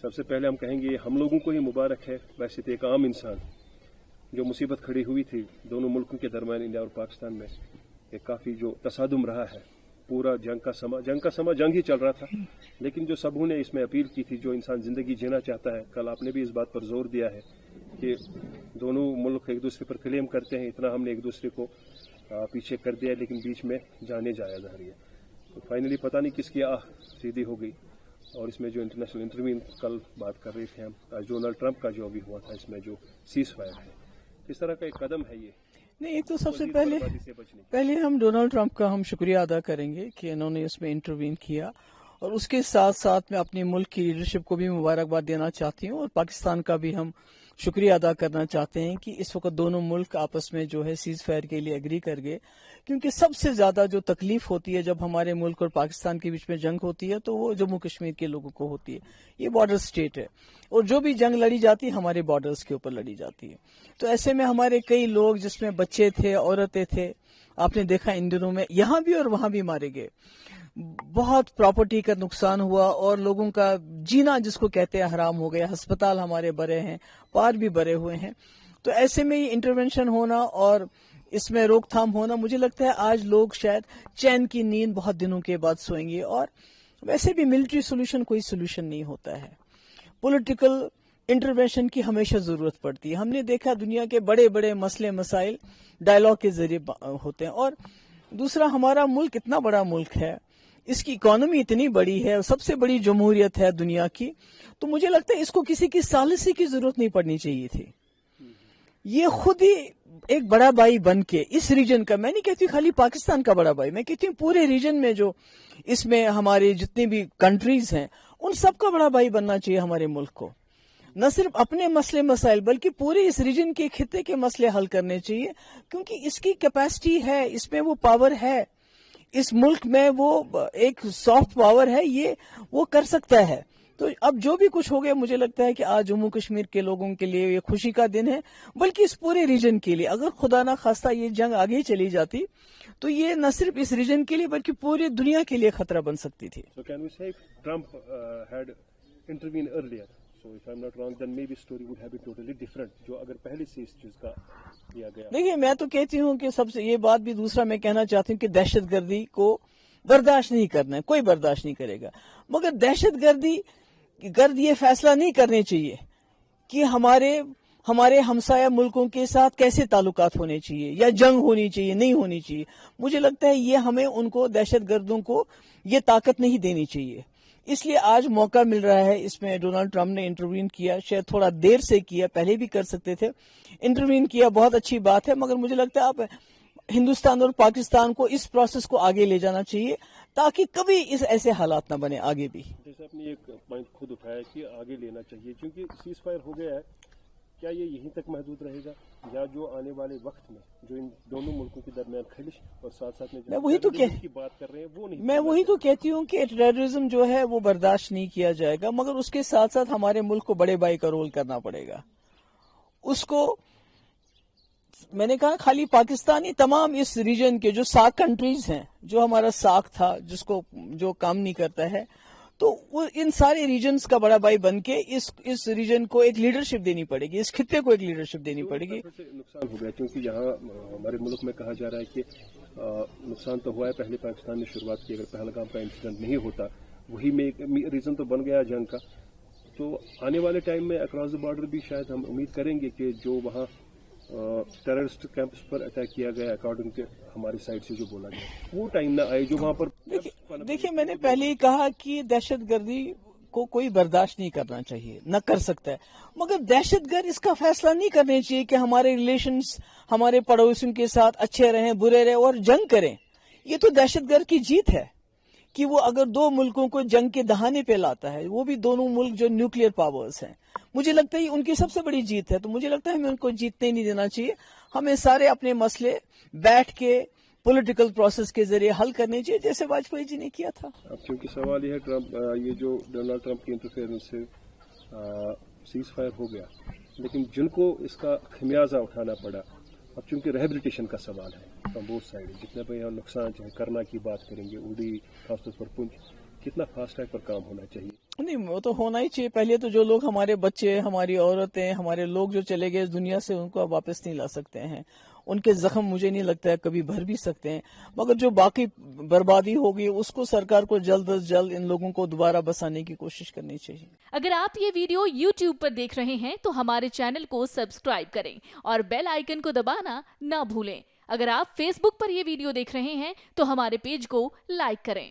سب سے پہلے ہم کہیں گے ہم لوگوں کو ہی مبارک ہے. ویسے تو ایک عام انسان جو مصیبت کھڑی ہوئی تھی دونوں ملکوں کے درمیان انڈیا اور پاکستان میں، ایک کافی جو تصادم رہا ہے، پورا جنگ کا سما جنگ ہی چل رہا تھا، لیکن جو سبھوں نے اس میں اپیل کی تھی، جو انسان زندگی جینا چاہتا ہے، کل آپ نے بھی اس بات پر زور دیا ہے کہ دونوں ملک ایک دوسرے پر کلیم کرتے ہیں، اتنا ہم نے ایک دوسرے کو پیچھے کر دیا، لیکن بیچ میں جانے جایا جا رہی ہے. تو فائنلی پتہ نہیں کس کی سیدھی ہو گئی، اور اس میں جو انٹرنیشنل انٹروین کل بات کر رہے تھے ہم، ڈونلڈ ٹرمپ کا جو ابھی ہوا تھا، اس میں جو سیز فائر ہے، کس طرح کا ایک قدم ہے یہ؟ نہیں، یہ تو سب سے پہلے ہم ڈونلڈ ٹرمپ کا ہم شکریہ ادا کریں گے کہ انہوں نے اس میں انٹروین کیا، اور اس کے ساتھ ساتھ میں اپنے ملک کی لیڈرشپ کو بھی مبارکباد دینا چاہتی ہوں، اور پاکستان کا بھی ہم شکریہ ادا کرنا چاہتے ہیں کہ اس وقت دونوں ملک آپس میں جو ہے سیز فائر کے لیے ایگری کر گئے، کیونکہ سب سے زیادہ جو تکلیف ہوتی ہے جب ہمارے ملک اور پاکستان کے بیچ میں جنگ ہوتی ہے تو وہ جموں کشمیر کے لوگوں کو ہوتی ہے. یہ بارڈر سٹیٹ ہے، اور جو بھی جنگ لڑی جاتی ہے ہمارے بارڈرز کے اوپر لڑی جاتی ہے. تو ایسے میں ہمارے کئی لوگ جس میں بچے تھے، عورتیں تھے، آپ نے دیکھا ان دنوں میں یہاں بھی اور وہاں بھی مارے گئے. بہت پراپرٹی کا نقصان ہوا، اور لوگوں کا جینا جس کو کہتے ہیں حرام ہو گیا. ہسپتال ہمارے بھرے ہیں، پار بھی بھرے ہوئے ہیں. تو ایسے میں یہ انٹرونشن ہونا اور اس میں روک تھام ہونا، مجھے لگتا ہے آج لوگ شاید چین کی نیند بہت دنوں کے بعد سوئیں گے. اور ویسے بھی ملٹری سولوشن کوئی سولوشن نہیں ہوتا ہے، پولیٹیکل انٹرونشن کی ہمیشہ ضرورت پڑتی ہے. ہم نے دیکھا دنیا کے بڑے بڑے مسئلے مسائل ڈائلاگ کے ذریعے ہوتے ہیں. اور دوسرا، ہمارا ملک اتنا بڑا ملک ہے، اس کی اکانومی اتنی بڑی ہے، سب سے بڑی جمہوریت ہے دنیا کی، تو مجھے لگتا ہے اس کو کسی کی ثالثی کی ضرورت نہیں پڑنی چاہیے تھی. یہ خود ہی ایک بڑا بھائی بن کے اس ریجن کا، میں نہیں کہتی خالی پاکستان کا بڑا بھائی، میں کہتی ہوں پورے ریجن میں جو اس میں ہمارے جتنے بھی کنٹریز ہیں ان سب کا بڑا بھائی بننا چاہیے ہمارے ملک کو. نہ صرف اپنے مسئلے مسائل بلکہ پورے اس ریجن کے خطے کے مسئلے حل کرنے چاہیے، کیونکہ اس کی کیپیسٹی ہے، اس میں وہ پاور ہے، اس ملک میں وہ ایک سافٹ پاور ہے، یہ وہ کر سکتا ہے. تو اب جو بھی کچھ ہو گیا، مجھے لگتا ہے کہ آج جموں کشمیر کے لوگوں کے لیے یہ خوشی کا دن ہے، بلکہ اس پورے ریجن کے لیے. اگر خدا نہ خواستہ یہ جنگ آگے چلی جاتی تو یہ نہ صرف اس ریجن کے لیے بلکہ پوری دنیا کے لیے خطرہ بن سکتی تھی. So can we say Trump had intervened earlier? So if I'm not wrong, then maybe story would have been totally different. جو اگر پہلے سے اس چیز کا کیا گیا. دیکھیے، میں تو کہتی ہوں کہ سب سے یہ بات بھی دوسرا میں کہنا چاہتی ہوں کہ دہشت گردی کو برداشت نہیں کرنا ہے، کوئی برداشت نہیں کرے گا. مگر دہشت گرد یہ فیصلہ نہیں کرنے چاہیے کہ ہمارے ہمسایہ ملکوں کے ساتھ کیسے تعلقات ہونے چاہیے یا جنگ ہونی چاہیے نہیں ہونی چاہیے. مجھے لگتا ہے یہ ہمیں ان کو دہشت گردوں کو یہ طاقت نہیں دینی چاہیے. اس لیے آج موقع مل رہا ہے، اس میں ڈونلڈ ٹرمپ نے انٹروین کیا، شاید تھوڑا دیر سے کیا، پہلے بھی کر سکتے تھے. انٹروین کیا، بہت اچھی بات ہے، مگر مجھے لگتا ہے اب ہندوستان اور پاکستان کو اس پروسیس کو آگے لے جانا چاہیے تاکہ کبھی ایسے حالات نہ بنے آگے بھی. جیسے آپ نے ایک پوائنٹ خود اٹھایا کہ آگے لینا چاہیے، کیونکہ سیز فائر ہو گیا ہے، کیا یہ یہیں تک محدود رہے گا یا جو آنے والے وقت میں جو ان دونوں ملکوں کے درمیان خلش اور ساتھ ساتھ میں وہی تو کی بات کر رہے ہیں وہ نہیں؟ میں وہی تو کہتی ہوں کہ ٹیررزم جو ہے وہ برداشت نہیں کیا جائے گا، مگر اس کے ساتھ ساتھ ہمارے ملک کو بڑے بھائی کا رول کرنا پڑے گا. اس کو میں نے کہا خالی پاکستانی، تمام اس ریجن کے جو ساک کنٹریز ہیں، جو ہمارا ساک تھا جس کو جو کام نہیں کرتا ہے، تو وہ ان سارے ریجنز کا بڑا بھائی بن کے اس ریجن کو ایک لیڈرشپ دینی پڑے گی، اس خطے کو ایک لیڈرشپ دینی پڑے گی. نقصان ہو گیا کیونکہ یہاں ہمارے ملک میں کہا جا رہا ہے کہ نقصان تو ہوا ہے، پہلے پاکستان نے شروعات کی، اگر پہلگام کا انسیڈنٹ نہیں ہوتا وہی میں ریزن تو بن گیا جنگ کا. تو آنے والے ٹائم میں اکراس دا بارڈر بھی شاید ہم امید کریں گے کہ جو وہاں ٹیررسٹ کیمپس پر اٹیک کیا گیا اکارڈنگ ٹو ہماری سائڈ سے جو بولا گیا، وہ ٹائم نہ آئے جو وہاں پر. دیکھیے، میں نے پہلے ہی کہا کہ دہشت گردی کو کوئی برداشت نہیں کرنا چاہیے، نہ کر سکتا ہے، مگر دہشت گرد اس کا فیصلہ نہیں کرنا چاہیے کہ ہمارے ریلیشنز ہمارے پڑوسیوں کے ساتھ اچھے رہیں برے رہیں اور جنگ کریں. یہ تو دہشت گرد کی جیت ہے کہ وہ اگر دو ملکوں کو جنگ کے دہانے پہ لاتا ہے، وہ بھی دونوں ملک جو نیوکلیئر پاورز ہیں، مجھے لگتا ہے ان کی سب سے بڑی جیت ہے. تو مجھے لگتا ہے ہمیں ان کو جیتنے نہیں دینا چاہیے، ہمیں سارے اپنے مسئلے بیٹھ کے پولیٹیکل پروسیس کے ذریعے حل کرنے چاہیے جیسے واجپئی جی نے کیا تھا. اب چونکہ سوال یہ ہے یہ جو ڈونلڈ ٹرمپ کی انٹرفیئرنس سے سیز فائر ہو گیا، لیکن جن کو اس کا خمیازہ اٹھانا پڑا، اب چونکہ ریہیبلیٹیشن کا سوال ہے فرام بوتھ سائڈ، جتنے بھی یہاں نقصان چاہے کرنا کی بات کریں گے، اڑی خاص طور پر پنچ، کتنا فاسٹ ٹریک پر کام ہونا چاہیے. نہیں وہ تو ہونا ہی چاہیے. پہلے تو جو لوگ ہمارے بچے ہماری عورتیں ہمارے لوگ جو چلے گئے اس دنیا سے ان کو اب واپس نہیں لا سکتے ہیں. ان کے زخم مجھے نہیں لگتا ہے کبھی بھر بھی سکتے ہیں, مگر جو باقی بربادی ہوگی اس کو سرکار کو جلد از جلد ان لوگوں کو دوبارہ بسانے کی کوشش کرنی چاہیے. اگر آپ یہ ویڈیو YouTube پر دیکھ رہے ہیں تو ہمارے چینل کو سبسکرائب کریں اور بیل آئیکن کو دبانا نہ بھولیں. اگر آپ فیس بک پر یہ ویڈیو دیکھ رہے ہیں تو ہمارے پیج کو لائک کریں.